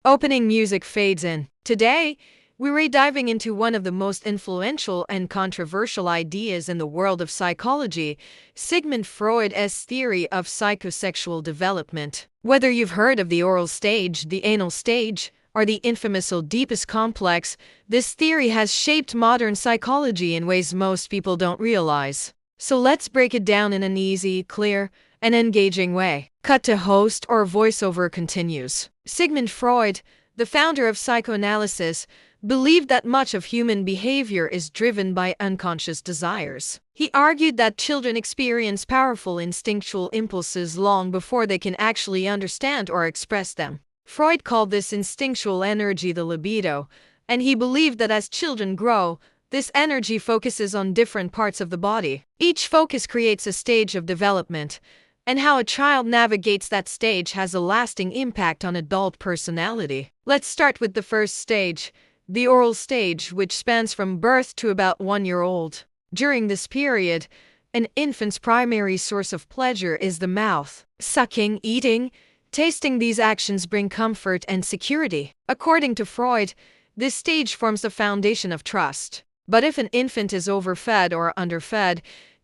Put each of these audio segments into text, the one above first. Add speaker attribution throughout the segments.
Speaker 1: Opening music fades in. Today, we're diving into one of the most influential and controversial ideas in the world of psychology, Sigmund Freud's theory of psychosexual development. Whether you've heard of the oral stage, the anal stage, or the infamous Oedipus complex, this theory has shaped modern psychology in ways most people don't realize. So let's break it down in an easy, clear, and engaging way. Cut to host or voiceover continues. Sigmund Freud, the founder of psychoanalysis, believed that much of human behavior is driven by unconscious desires. He argued that children experience powerful instinctual impulses long before they can actually understand or express them. Freud called this instinctual energy the libido, and he believed that as children grow, this energy focuses on different parts of the body. Each focus creates a stage of development, and how a child navigates that stage has a lasting impact on adult personality. Let's start with the first stage, the oral stage, which spans from birth to about 1 year old. During this period, an infant's primary source of pleasure is the mouth. Sucking, eating, tasting, these actions bring comfort and security. According to Freud, this stage forms the foundation of trust. But if an infant is overfed or underfed,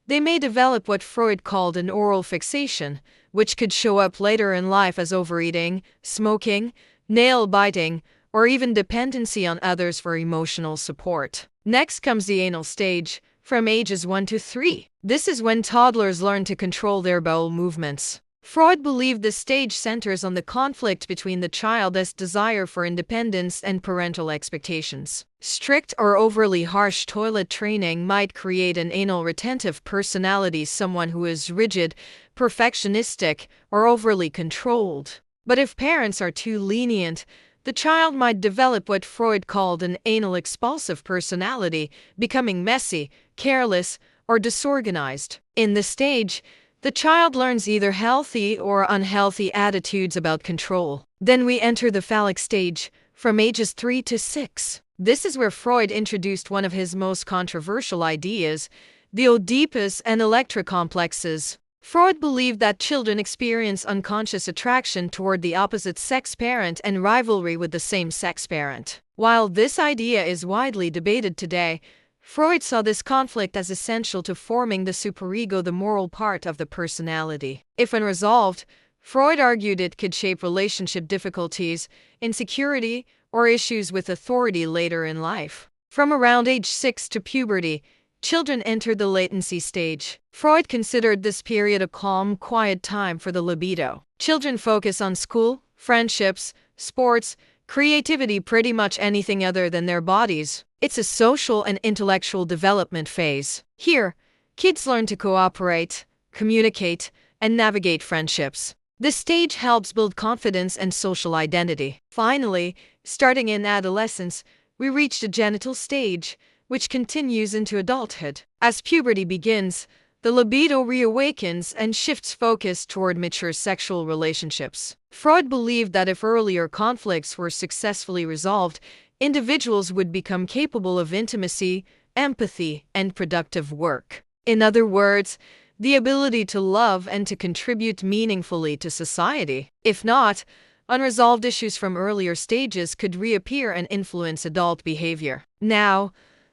Speaker 1: they may develop what Freud called an oral fixation, which could show up later in life as overeating, smoking, nail biting, or even dependency on others for emotional support. Next comes the anal stage, from ages 1 to 3. This is when toddlers learn to control their bowel movements. Freud believed this stage centers on the conflict between the child's desire for independence and parental expectations. Strict or overly harsh toilet training might create an anal retentive personality, someone who is rigid, perfectionistic, or overly controlled. But if parents are too lenient, the child might develop what Freud called an anal expulsive personality, becoming messy, careless, or disorganized. In this stage, the child learns either healthy or unhealthy attitudes about control. Then we enter the phallic stage, from ages 3 to 6. This is where Freud introduced one of his most controversial ideas, the Oedipus and Electra complexes. Freud believed that children experience unconscious attraction toward the opposite sex parent and rivalry with the same sex parent. While this idea is widely debated today, Freud saw this conflict as essential to forming the superego, the moral part of the personality. If unresolved, Freud argued it could shape relationship difficulties, insecurity, or issues with authority later in life. From around age 6 to puberty, children entered the latency stage. Freud considered this period a calm, quiet time for the libido. Children focus on school, friendships, sports, creativity, pretty much anything other than their bodies. It's a social and intellectual development phase. Here, kids learn to cooperate, communicate, and navigate friendships. This stage helps build confidence and social identity. Finally, starting in adolescence, we reach the genital stage, which continues into adulthood. As puberty begins, the libido reawakens and shifts focus toward mature sexual relationships. Freud believed that if earlier conflicts were successfully resolved, individuals would become capable of intimacy, empathy, and productive work. In other words, the ability to love and to contribute meaningfully to society. If not, unresolved issues from earlier stages could reappear and influence adult behavior. Now,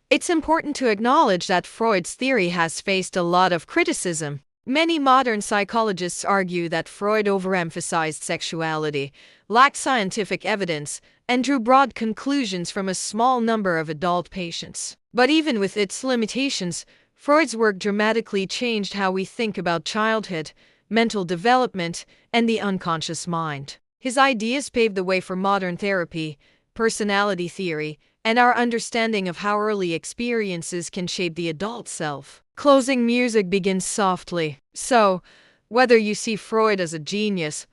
Speaker 1: it's important to acknowledge that Freud's theory has faced a lot of criticism. Many modern psychologists argue that Freud overemphasized sexuality, lacked scientific evidence, and drew broad conclusions from a small number of adult patients. But even with its limitations, Freud's work dramatically changed how we think about childhood, mental development, and the unconscious mind. His ideas paved the way for modern therapy, personality theory, and our understanding of how early experiences can shape the adult self. Closing music begins softly. So, whether you see Freud as a genius,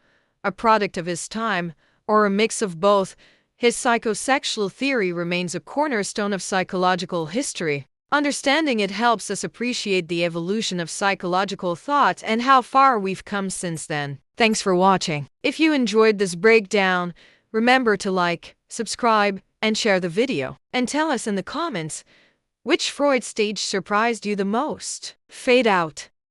Speaker 1: a product of his time, or a mix of both, his psychosexual theory remains a cornerstone of psychological history. Understanding it helps us appreciate the evolution of psychological thought and how far we've come since then. Thanks for watching. If you enjoyed this breakdown, remember to like, subscribe, and share the video. And tell us in the comments, which Freud stage surprised you the most? Fade out.